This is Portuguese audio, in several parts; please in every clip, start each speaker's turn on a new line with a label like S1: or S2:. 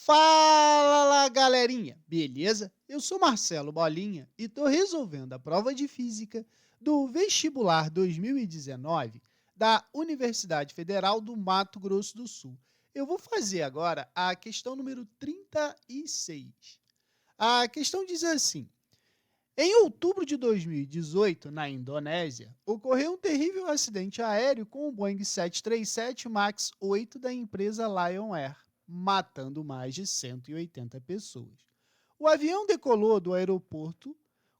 S1: Fala lá, galerinha! Beleza? Eu sou Marcelo Bolinha e estou resolvendo a prova de física do vestibular 2019 da Universidade Federal do Mato Grosso do Sul. Eu vou fazer agora a questão número 36. A questão diz assim: em outubro de 2018, na Indonésia, ocorreu um terrível acidente aéreo com o Boeing 737 MAX 8 da empresa Lion Air, matando mais de 180 pessoas. O avião decolou do aeroporto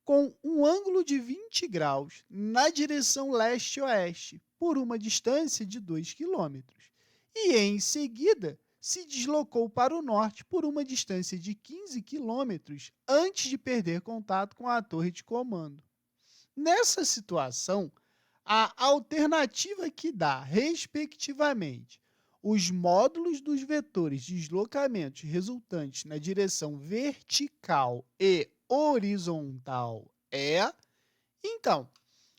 S1: com um ângulo de 20 graus na direção leste-oeste, por uma distância de 2 quilômetros, e em seguida se deslocou para o norte por uma distância de 15 quilômetros antes de perder contato com a torre de comando. Nessa situação, a alternativa que dá, respectivamente, os módulos dos vetores de deslocamentos resultantes na direção vertical e horizontal então,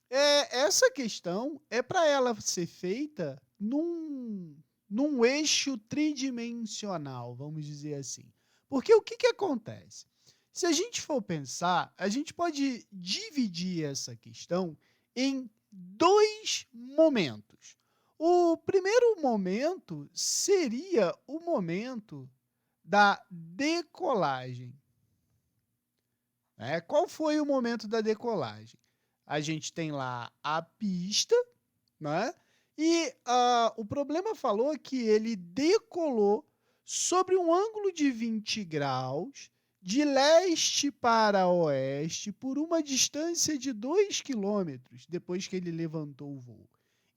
S1: essa questão é para ela ser feita num eixo tridimensional, vamos dizer assim. Porque o que acontece? Se a gente for pensar, a gente pode dividir essa questão em dois momentos. O primeiro momento seria o momento da decolagem. Qual foi o momento da decolagem? A gente tem lá a pista, né? E o problema falou que ele decolou sobre um ângulo de 20 graus, de leste para oeste, por uma distância de 2 quilômetros, depois que ele levantou o voo.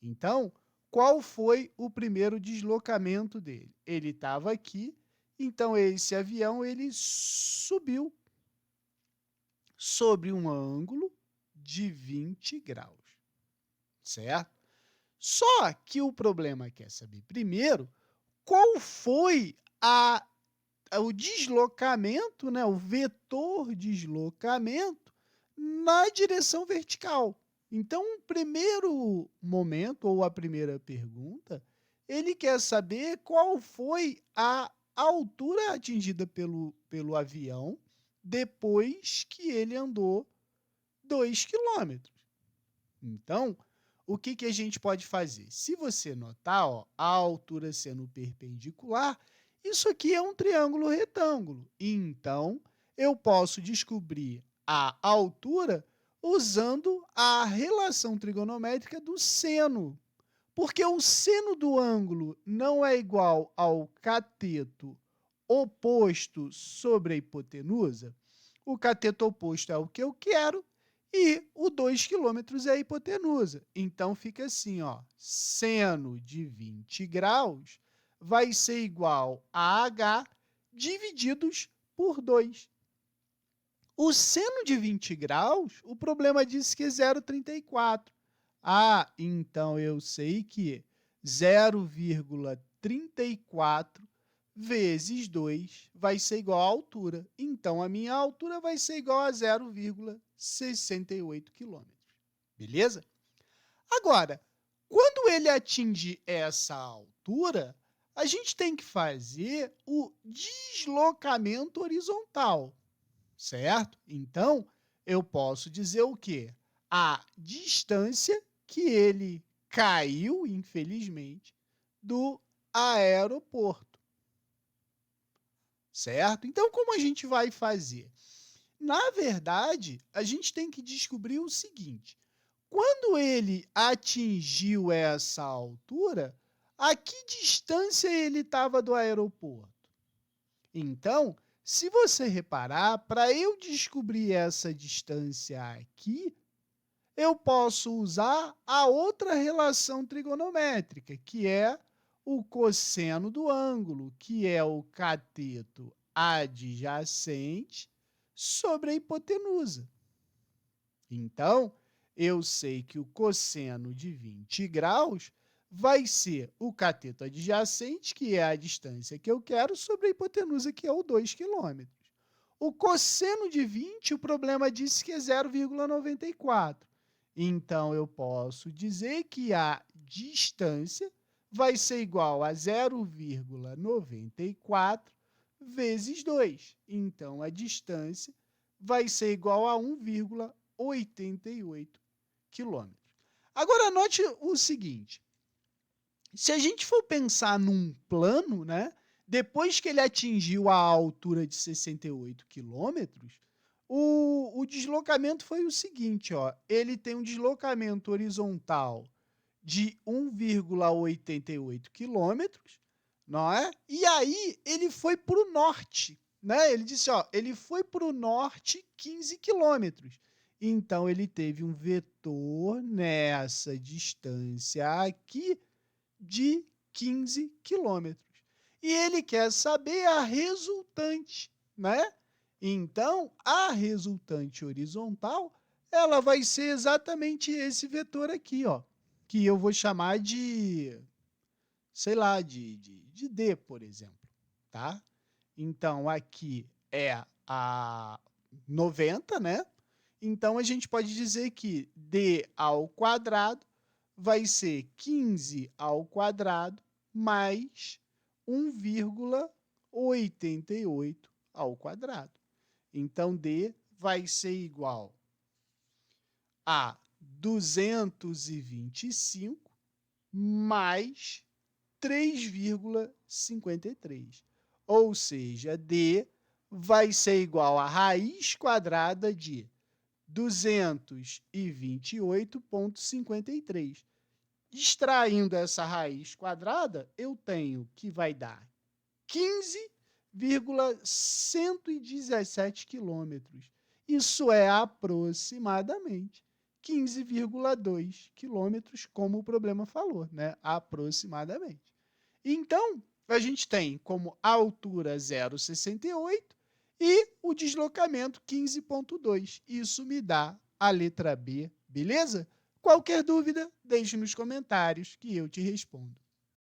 S1: Então, qual foi o primeiro deslocamento dele? Ele estava aqui, então esse avião ele subiu sobre um ângulo de 20 graus, certo? Só que o problema quer saber primeiro qual foi o deslocamento, né, o vetor deslocamento na direção vertical. Então, o primeiro momento, ou a primeira pergunta, ele quer saber qual foi a altura atingida pelo avião depois que ele andou 2 quilômetros. Então, o que a gente pode fazer? Se você notar, ó, a altura sendo perpendicular, isso aqui é um triângulo retângulo. Então, eu posso descobrir a altura usando a relação trigonométrica do seno. Porque o seno do ângulo não é igual ao cateto oposto sobre a hipotenusa. O cateto oposto é o que eu quero e o 2 quilômetros é a hipotenusa. Então, fica assim, ó, seno de 20 graus vai ser igual a h divididos por 2. O seno de 20 graus, o problema disse que é 0,34. Ah, então eu sei que 0,34 vezes 2 vai ser igual à altura. Então, a minha altura vai ser igual a 0,68 quilômetros. Beleza? Agora, quando ele atinge essa altura, a gente tem que fazer o deslocamento horizontal, certo? Então, eu posso dizer o quê? A distância que ele caiu, infelizmente, do aeroporto, certo? Então, como a gente vai fazer? Na verdade, a gente tem que descobrir o seguinte: quando ele atingiu essa altura, a que distância ele estava do aeroporto? Então, se você reparar, para eu descobrir essa distância aqui, eu posso usar a outra relação trigonométrica, que é o cosseno do ângulo, que é o cateto adjacente sobre a hipotenusa. Então, eu sei que o cosseno de 20 graus vai ser o cateto adjacente, que é a distância que eu quero, sobre a hipotenusa, que é o 2 quilômetros. O cosseno de 20, o problema disse que é 0,94. Então, eu posso dizer que a distância vai ser igual a 0,94 vezes 2. Então, a distância vai ser igual a 1,88 quilômetros. Agora, note o seguinte. Se a gente for pensar num plano, né, depois que ele atingiu a altura de 68 quilômetros, o deslocamento foi o seguinte, ó, ele tem um deslocamento horizontal de 1,88 quilômetros, não é? E aí ele foi para o norte, né? Ele disse, ó, ele foi para o norte 15 quilômetros. Então, ele teve um vetor nessa distância aqui de 15 quilômetros. E ele quer saber a resultante, né? Então, a resultante horizontal, ela vai ser exatamente esse vetor aqui, ó, que eu vou chamar de, sei lá, de D, por exemplo, tá? Então, aqui é a 90, né? Então, a gente pode dizer que D ao quadrado vai ser 15 ao quadrado mais 1,88 ao quadrado. Então, D vai ser igual a 225 mais 3,53. Ou seja, D vai ser igual a raiz quadrada de 228,53. Extraindo essa raiz quadrada, eu tenho que vai dar 15,117 quilômetros. Isso é aproximadamente 15,2 quilômetros, como o problema falou, né? Aproximadamente. Então, a gente tem como altura 0,68 e o deslocamento 15,2. Isso me dá a letra B, beleza? Qualquer dúvida, deixe nos comentários que eu te respondo.